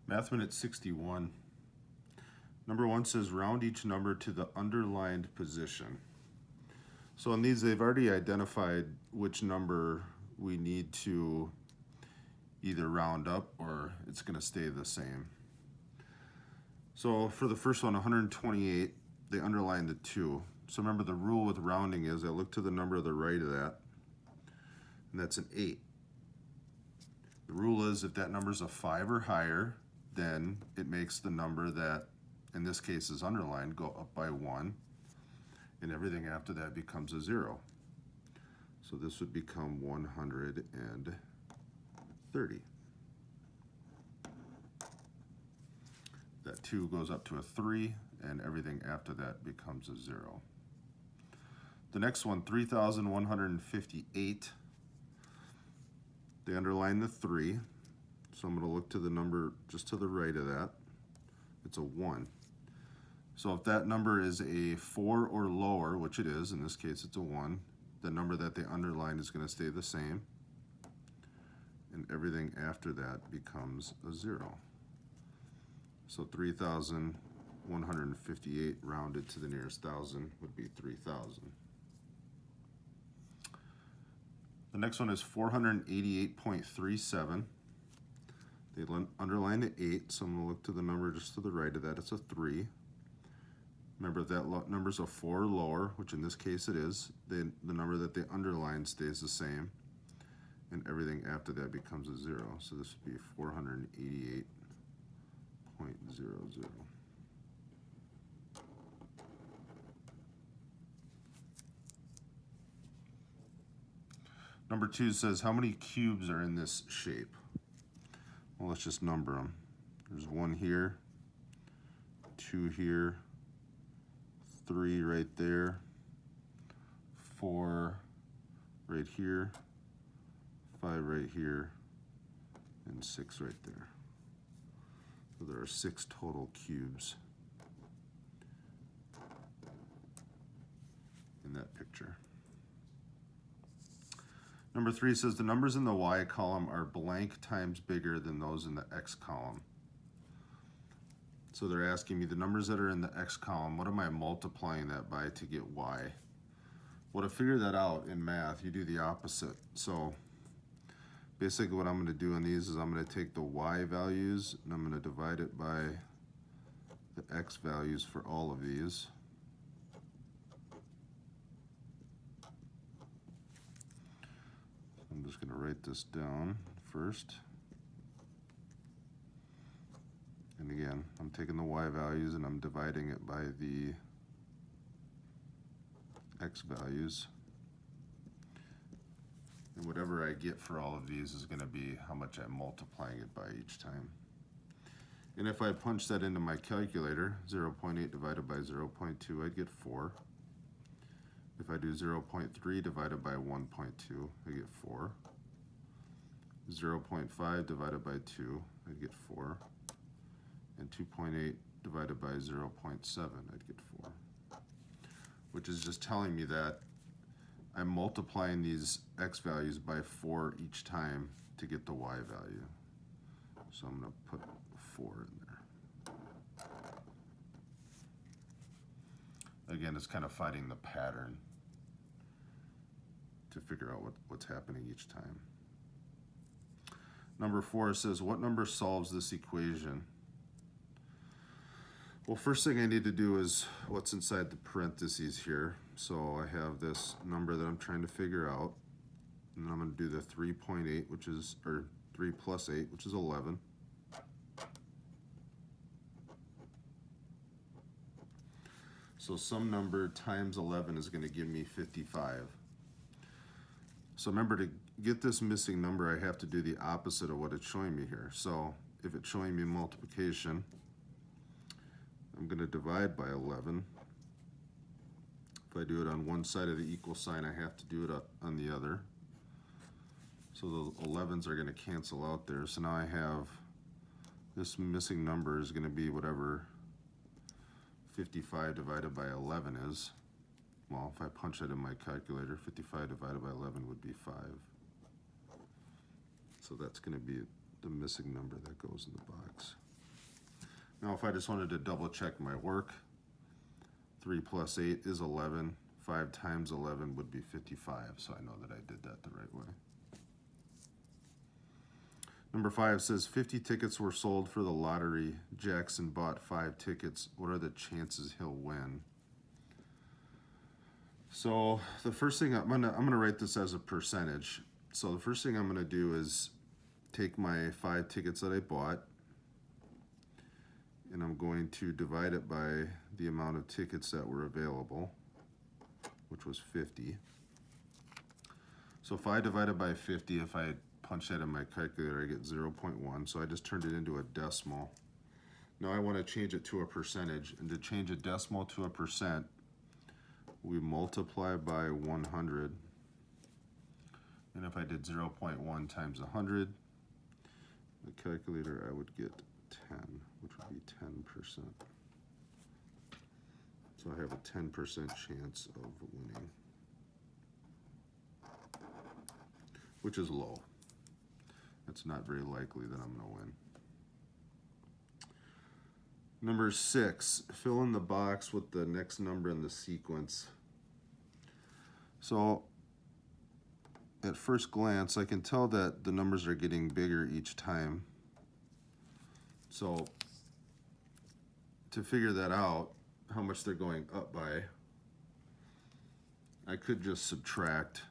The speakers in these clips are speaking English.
Math Minute 61. Number 1 says round each number to the underlined position. So in these, they've already identified which number we need to either round up or it's going to stay the same. So for the first one, 128, they underlined the 2. So remember, the rule with rounding is I look to the number to the right of that, and that's an 8. The rule is if that number is a 5 or higher, then it makes the number that, in this case, is underlined go up by 1, and everything after that becomes a 0. So this would become 130. That 2 goes up to a 3, and everything after that becomes a 0. The next one, 3,158. They underline the 3, so I'm going to look to the number just to the right of that. It's a 1. So if that number is a 4 or lower, which it is, in this case it's a 1, the number that they underline is going to stay the same, and everything after that becomes a 0. So 3,158 rounded to the nearest thousand would be 3,000. The next one is 488.37. They underline the 8, so I'm going to look to the number just to the right of that. It's a 3. Remember, if that number is a 4 or lower, which in this case it is, then the number that they underline stays the same, and everything after that becomes a 0. So this would be 488.00. Number 2 says, how many cubes are in this shape? Well, let's just number them. There's 1 here, 2 here, 3 right there, 4 right here, 5 right here, and 6 right there. So there are 6 total cubes in that picture. Number 3 says the numbers in the Y column are blank times bigger than those in the X column. So they're asking me the numbers that are in the X column, what am I multiplying that by to get Y? Well, to figure that out in math, you do the opposite. So basically what I'm going to do on these is I'm going to take the Y values and I'm going to divide it by the X values for all of these. I'm just going to write this down first. And again, I'm taking the Y values and I'm dividing it by the X values. And whatever I get for all of these is going to be how much I'm multiplying it by each time. And if I punch that into my calculator, 0.8 divided by 0.2, I'd get 4. If I do 0.3 divided by 1.2, I get 4. 0.5 divided by 2, I'd get 4. And 2.8 divided by 0.7, I'd get 4. Which is just telling me that I'm multiplying these X values by 4 each time to get the Y value. So I'm going to put 4 in there. Again, it's kind of finding the pattern to figure out what's happening each time. Number 4 says, what number solves this equation? Well, first thing I need to do is what's inside the parentheses here. So I have this number that I'm trying to figure out, and then I'm going to do the 3.8, which is, or 3 plus 8, which is 11. So some number times 11 is going to give me 55. So remember, to get this missing number, I have to do the opposite of what it's showing me here. So if it's showing me multiplication, I'm going to divide by 11. If I do it on one side of the equal sign, I have to do it on the other. So the 11s are going to cancel out there. So now I have this missing number is going to be whatever 55 divided by 11 is. Well, if I punch that in my calculator, 55 divided by 11 would be 5. So that's going to be the missing number that goes in the box. Now if I just wanted to double check my work, 3 plus 8 is 11. 5 times 11 would be 55, so I know that I did that the right way. Number 5 says 50 tickets were sold for the lottery. Jackson bought 5 tickets. What are the chances he'll win? So the first thing I'm gonna write this as a percentage. So the first thing I'm gonna do is take my 5 tickets that I bought, and I'm going to divide it by the amount of tickets that were available, which was 50. So if I divide it by 50, if I punch that in my calculator, I get 0.1. So I just turned it into a decimal. Now I want to change it to a percentage. And to change a decimal to a percent, we multiply by 100. And if I did 0.1 times 100, the calculator, I would get 10, which would be 10%. So I have a 10% chance of winning, which is low. It's not very likely that I'm going to win. Number 6, fill in the box with the next number in the sequence. So at first glance, I can tell that the numbers are getting bigger each time. So to figure that out, how much they're going up by, I could just subtract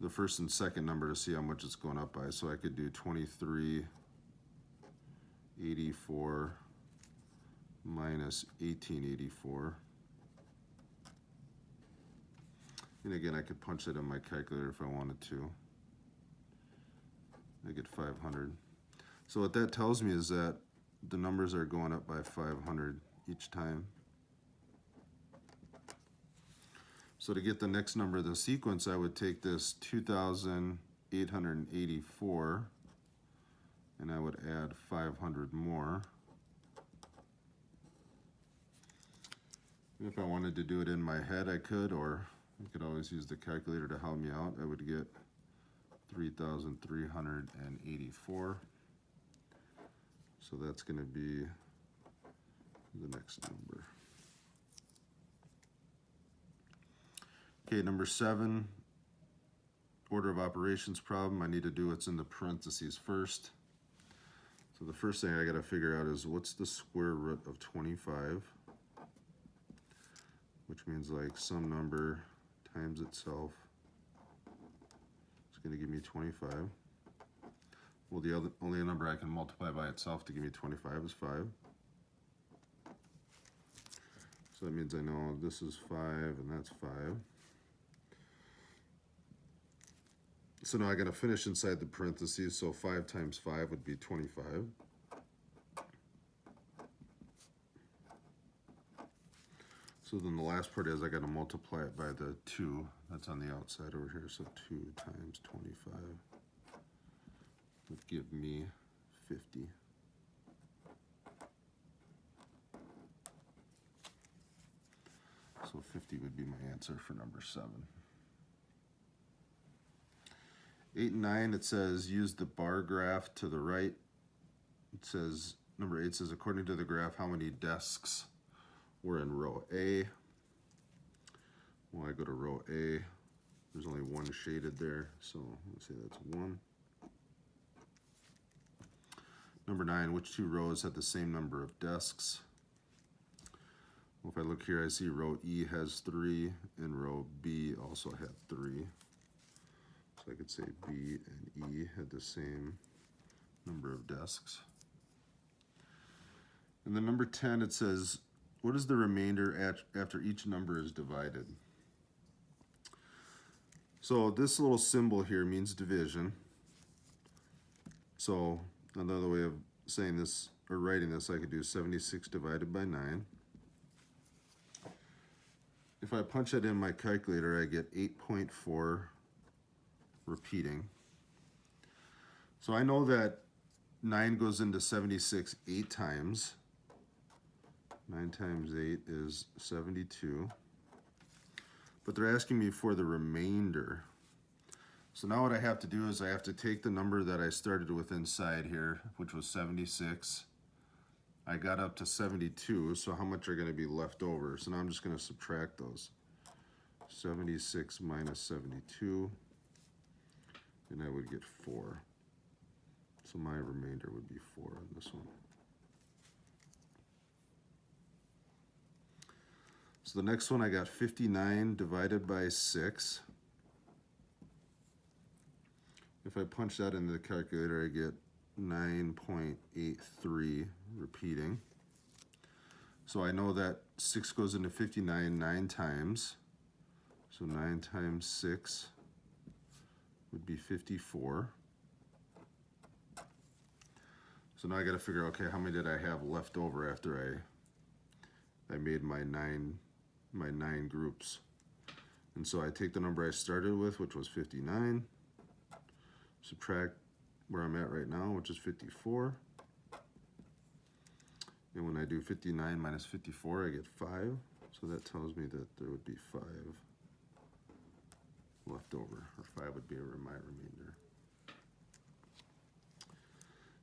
the first and second number to see how much it's going up by. So I could do 2384 minus 1884. And again, I could punch that in my calculator if I wanted to. I get 500. So what that tells me is that the numbers are going up by 500 each time. So to get the next number of the sequence, I would take this 2,884 and I would add 500 more. And if I wanted to do it in my head, I could, or I could always use the calculator to help me out. I would get 3,384. So that's going to be the next number. Okay, number 7, order of operations problem. I need to do what's in the parentheses first. So the first thing I got to figure out is what's the square root of 25, which means like some number times itself. It's going to give me 25. Well, the only number I can multiply by itself to give me 25 is 5. So that means I know this is 5 and that's 5. So now I got to finish inside the parentheses, so 5 times 5 would be 25. So then the last part is I got to multiply it by the 2 that's on the outside over here, so 2 times 25 would give me 50. So 50 would be my answer for number 7. 8 and 9, it says use the bar graph to the right. It says, number 8 says, according to the graph, how many desks were in row A? Well, I go to row A. There's only 1 shaded there, so let's say that's 1. Number 9, which 2 rows had the same number of desks? Well, if I look here, I see row E has 3, and row B also had 3. So I could say B and E had the same number of desks. And then number 10, it says, what is the remainder after each number is divided? So this little symbol here means division. So another way of saying this or writing this, I could do 76 divided by 9. If I punch it in my calculator, I get 8.4 repeating. So I know that 9 goes into 76 8 times. 9 times 8 is 72. But they're asking me for the remainder. So now what I have to do is I have to take the number that I started with inside here, which was 76, I got up to 72, so how much are going to be left over? So now I'm just going to subtract those. 76 minus 72, and I would get 4. So my remainder would be 4 on this one. So the next one, I got 59 divided by 6. If I punch that into the calculator, I get 9.83 repeating. So I know that 6 goes into 59 9 times. So 9 times 6 would be 54. So now I got to figure out, okay, how many did I have left over after I made my nine groups. And so I take the number I started with, which was 59, subtract where I'm at right now, which is 54. And when I do 59 minus 54, I get 5. So that tells me that there would be 5 left over, or 5 would be my remainder.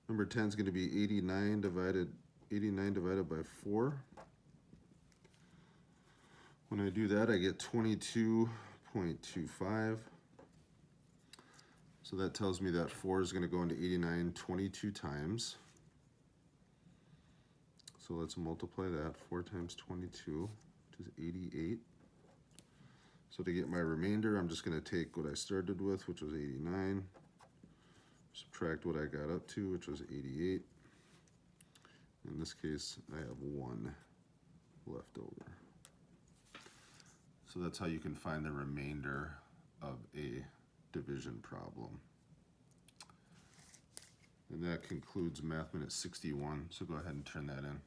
Number 10 is going to be 89 divided by 4. When I do that, I get 22.25. So that tells me that 4 is going to go into 89 22 times. So let's multiply that. 4 times 22, which is 88. So to get my remainder, I'm just going to take what I started with, which was 89, subtract what I got up to, which was 88. In this case, I have 1 left over. So that's how you can find the remainder of a division problem. And that concludes Math Minute 61, so go ahead and turn that in.